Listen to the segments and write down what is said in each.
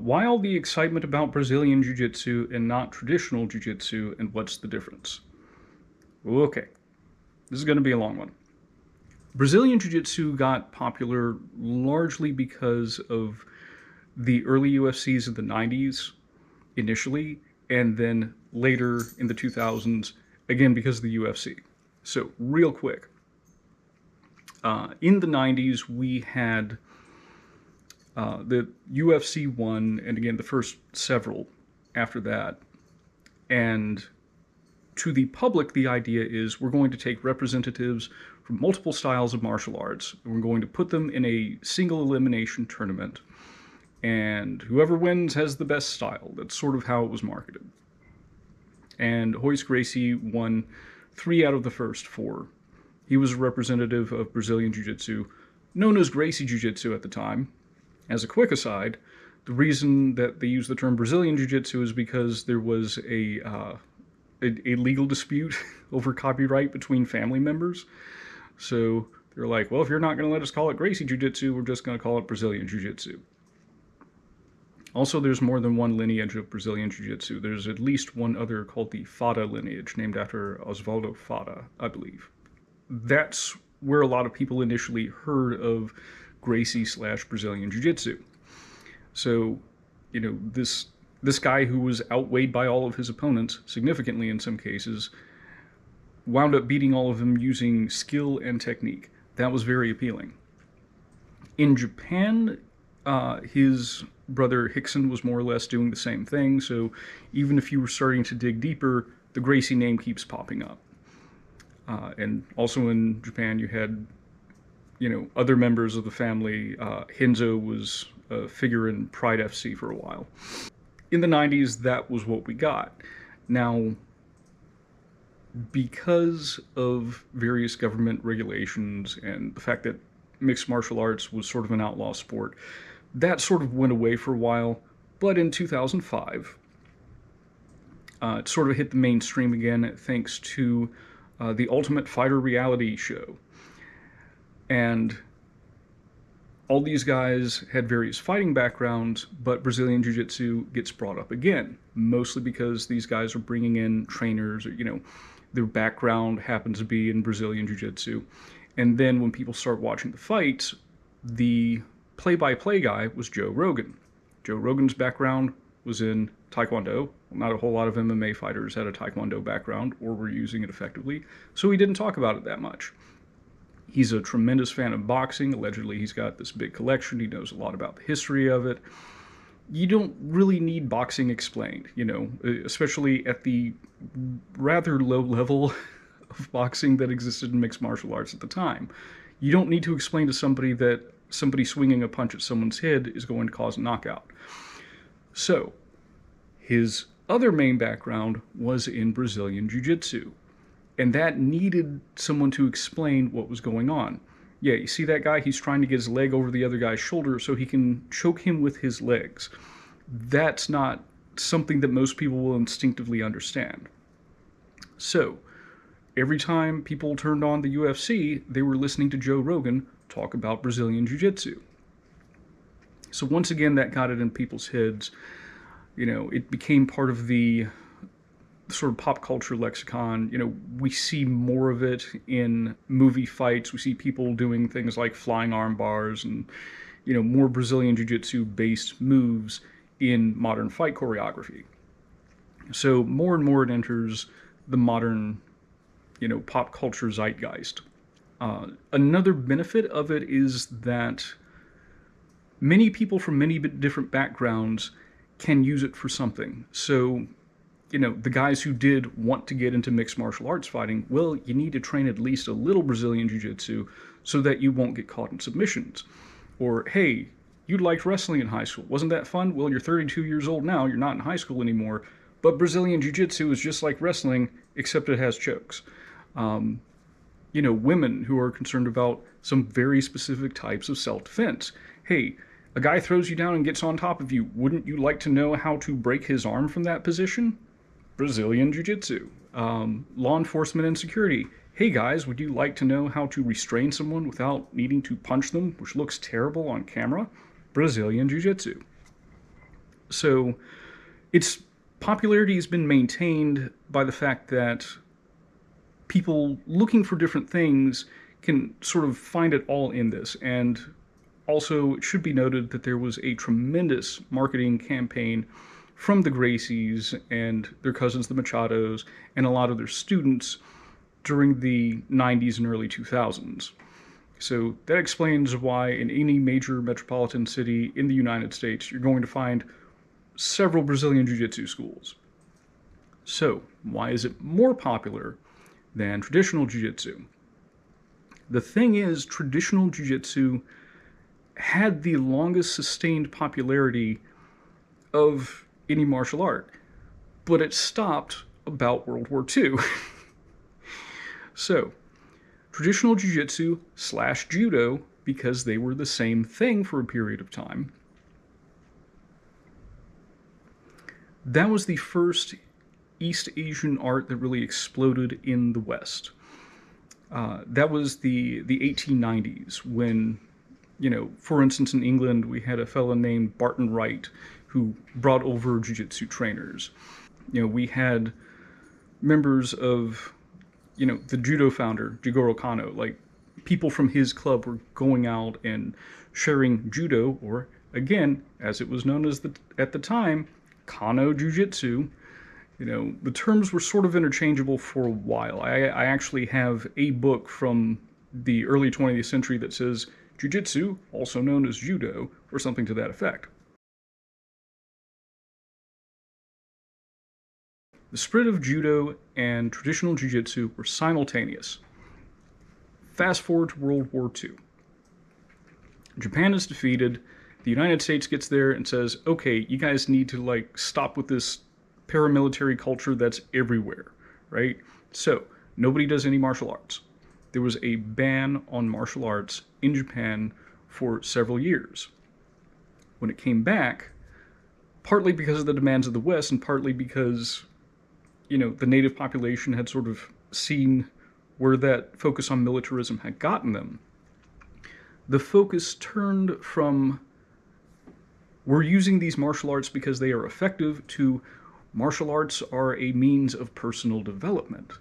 Why all the excitement about Brazilian Jiu-Jitsu and not traditional Jiu-Jitsu, and what's the difference? Okay, this is going to be a long one. Brazilian Jiu-Jitsu got popular largely because of the early UFCs of the 90s initially, and then later in the 2000s, again because of the UFC. So real quick, in the 90s we had the UFC 1, and again the first several after that. And to the public, the idea is we're going to take representatives from multiple styles of martial arts, and we're going to put them in a single elimination tournament, and whoever wins has the best style. That's sort of how it was marketed. And Royce Gracie won 3 out of the first 4. He was a representative of Brazilian Jiu-Jitsu, known as Gracie Jiu-Jitsu at the time. As a quick aside, the reason that they use the term Brazilian Jiu-Jitsu is because there was a legal dispute over copyright between family members. So they're like, well, if you're not going to let us call it Gracie Jiu-Jitsu, we're just going to call it Brazilian Jiu-Jitsu. Also, there's more than one lineage of Brazilian Jiu-Jitsu. There's at least one other called the Fada lineage, named after Osvaldo Fada, I believe. That's where a lot of people initially heard of Gracie/Brazilian Jiu-Jitsu. So, you know, this guy who was outweighed by all of his opponents, significantly in some cases, wound up beating all of them using skill and technique. That was very appealing. In Japan, his brother Hickson was more or less doing the same thing, so even if you were starting to dig deeper, the Gracie name keeps popping up. And also in Japan, you had, you know, other members of the family. Hinzo was a figure in Pride FC for a while. In the 90s, that was what we got. Now, because of various government regulations and the fact that mixed martial arts was sort of an outlaw sport, that sort of went away for a while. But in 2005, it sort of hit the mainstream again thanks to the Ultimate Fighter reality show. And all these guys had various fighting backgrounds, but Brazilian Jiu-Jitsu gets brought up again, mostly because these guys are bringing in trainers, or, you know, their background happens to be in Brazilian Jiu-Jitsu. And then when people start watching the fights, the play-by-play guy was Joe Rogan. Joe Rogan's background was in Taekwondo. Not a whole lot of MMA fighters had a Taekwondo background or were using it effectively, so he didn't talk about it that much. He's a tremendous fan of boxing. Allegedly, he's got this big collection. He knows a lot about the history of it. You don't really need boxing explained, you know, especially at the rather low level of boxing that existed in mixed martial arts at the time. You don't need to explain to somebody that somebody swinging a punch at someone's head is going to cause a knockout. So, his other main background was in Brazilian Jiu-Jitsu. And that needed someone to explain what was going on. Yeah, you see that guy? He's trying to get his leg over the other guy's shoulder so he can choke him with his legs. That's not something that most people will instinctively understand. So, every time people turned on the UFC, they were listening to Joe Rogan talk about Brazilian Jiu-Jitsu. So once again, that got it in people's heads. You know, it became part of the sort of pop culture lexicon. You know, we see more of it in movie fights. We see people doing things like flying arm bars and, you know, more Brazilian Jiu-Jitsu based moves in modern fight choreography. So more and more it enters the modern, you know, pop culture zeitgeist. Another benefit of it is that many people from many different backgrounds can use it for something. So, you know, the guys who did want to get into mixed martial arts fighting, well, you need to train at least a little Brazilian Jiu-Jitsu so that you won't get caught in submissions. Or, hey, you liked wrestling in high school. Wasn't that fun? Well, you're 32 years old now. You're not in high school anymore. But Brazilian Jiu-Jitsu is just like wrestling, except it has chokes. You know, women who are concerned about some very specific types of self-defense. Hey, a guy throws you down and gets on top of you. Wouldn't you like to know how to break his arm from that position? Brazilian Jiu-Jitsu. Law enforcement and security. Hey guys, would you like to know how to restrain someone without needing to punch them, which looks terrible on camera? Brazilian Jiu-Jitsu. So its popularity has been maintained by the fact that people looking for different things can sort of find it all in this. And also, it should be noted that there was a tremendous marketing campaign from the Gracies and their cousins, the Machados, and a lot of their students during the 90s and early 2000s. So that explains why in any major metropolitan city in the United States, you're going to find several Brazilian Jiu-Jitsu schools. So why is it more popular than traditional Jiu-Jitsu? The thing is, traditional Jiu-Jitsu had the longest sustained popularity of any martial art, but it stopped about World War II. So, traditional Jiu-Jitsu / Judo, because they were the same thing for a period of time, that was the first East Asian art that really exploded in the West. That was the 1890s when, for instance, in England, we had a fellow named Barton Wright who brought over jiu-jitsu trainers. We had members of, the judo founder, Jigoro Kano, like people from his club were going out and sharing judo, or again, as it was known as at the time, Kano Jiu-Jitsu. The terms were sort of interchangeable for a while. I actually have a book from the early 20th century that says Jiu-Jitsu, also known as Judo, or something to that effect. The spread of Judo and traditional Jiu-Jitsu were simultaneous. Fast forward to World War II. Japan is defeated. The United States gets there and says, okay, you guys need to stop with this paramilitary culture that's everywhere, right? So nobody does any martial arts. There was a ban on martial arts in Japan for several years. When it came back, partly because of the demands of the West and partly because, the native population had sort of seen where that focus on militarism had gotten them, the focus turned from we're using these martial arts because they are effective to martial arts are a means of personal development.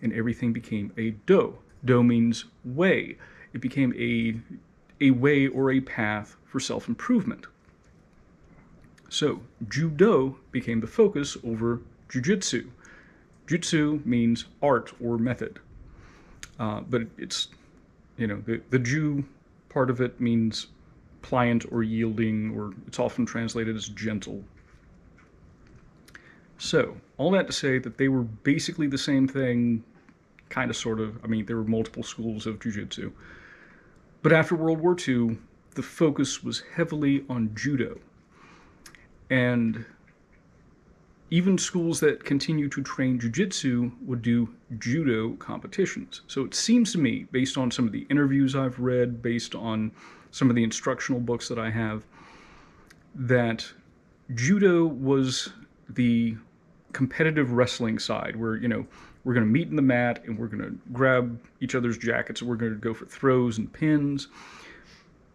And everything became a do. Do means way. It became a way or a path for self-improvement. So Judo became the focus over Jiu-Jitsu. Jitsu means art or method. But it's, the Ju part of it means pliant or yielding, or it's often translated as gentle. So, all that to say that they were basically the same thing, kind of, sort of. There were multiple schools of Jiu-Jitsu. But after World War II, the focus was heavily on Judo. And even schools that continue to train Jiu-Jitsu would do Judo competitions. So it seems to me, based on some of the interviews I've read, based on some of the instructional books that I have, that Judo was the competitive wrestling side where, we're going to meet in the mat and we're going to grab each other's jackets and we're going to go for throws and pins.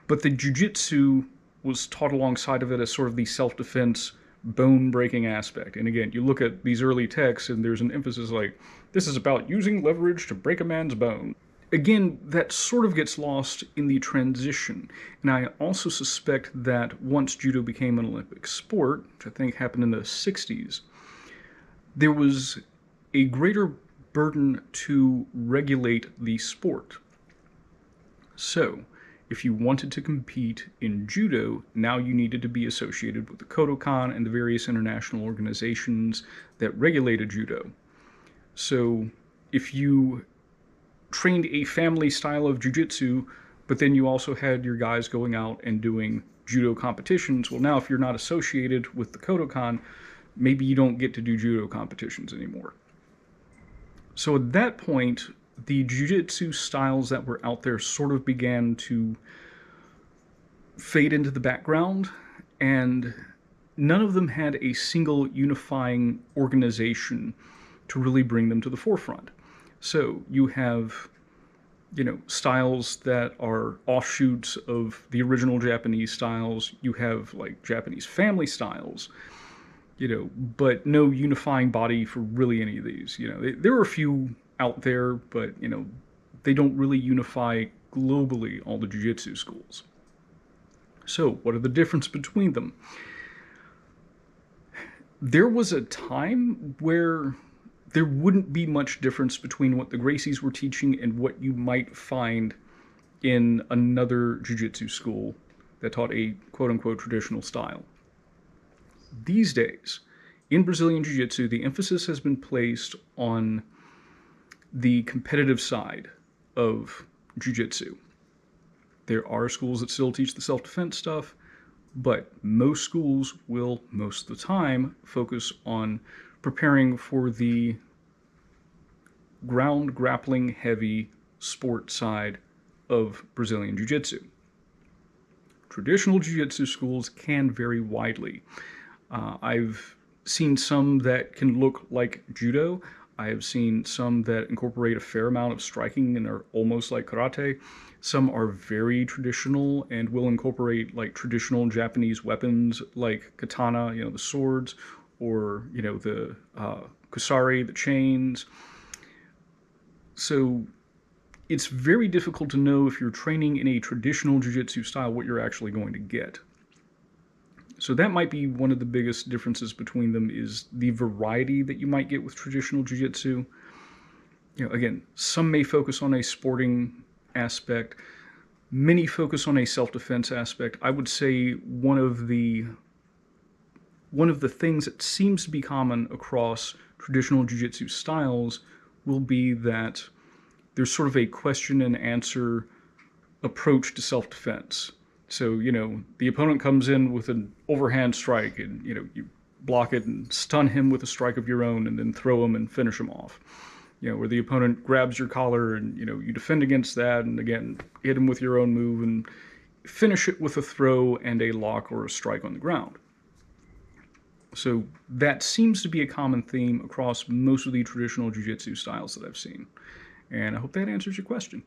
But the Jiu-Jitsu was taught alongside of it as sort of the self-defense, bone-breaking aspect. And again, you look at these early texts and there's an emphasis like, this is about using leverage to break a man's bone. Again, that sort of gets lost in the transition. And I also suspect that once Judo became an Olympic sport, which I think happened in the 60s, there was a greater burden to regulate the sport. So, if you wanted to compete in Judo, now you needed to be associated with the Kodokan and the various international organizations that regulated Judo. So, if you trained a family style of Jiu-Jitsu, but then you also had your guys going out and doing Judo competitions, well, now if you're not associated with the Kodokan, maybe you don't get to do Judo competitions anymore. So at that point, the Jiu-Jitsu styles that were out there sort of began to fade into the background, and none of them had a single unifying organization to really bring them to the forefront. So you have, styles that are offshoots of the original Japanese styles. You have like Japanese family styles, but no unifying body for really any of these. There are a few out there, but they don't really unify globally all the jiu-jitsu schools. So, what are the differences between them? There was a time where there wouldn't be much difference between what the Gracies were teaching and what you might find in another jiu-jitsu school that taught a quote-unquote traditional style. These days, in Brazilian Jiu-Jitsu, the emphasis has been placed on the competitive side of Jiu-Jitsu. There are schools that still teach the self-defense stuff, but most schools will, most of the time, focus on preparing for the ground grappling heavy sport side of Brazilian Jiu-Jitsu. Traditional Jiu-Jitsu schools can vary widely. I've seen some that can look like judo. I have seen some that incorporate a fair amount of striking and are almost like karate. Some are very traditional and will incorporate like traditional Japanese weapons like katana, the swords, or the kusari, the chains. So it's very difficult to know if you're training in a traditional jiu-jitsu style what you're actually going to get. So that might be one of the biggest differences between them, is the variety that you might get with traditional jiu-jitsu. Again, some may focus on a sporting aspect. Many focus on a self-defense aspect. I would say one of the things that seems to be common across traditional jiu-jitsu styles will be that there's sort of a question and answer approach to self-defense. So, the opponent comes in with an overhand strike and, you block it and stun him with a strike of your own and then throw him and finish him off. Where the opponent grabs your collar and, you defend against that and, again, hit him with your own move and finish it with a throw and a lock or a strike on the ground. So that seems to be a common theme across most of the traditional jiu-jitsu styles that I've seen. And I hope that answers your question.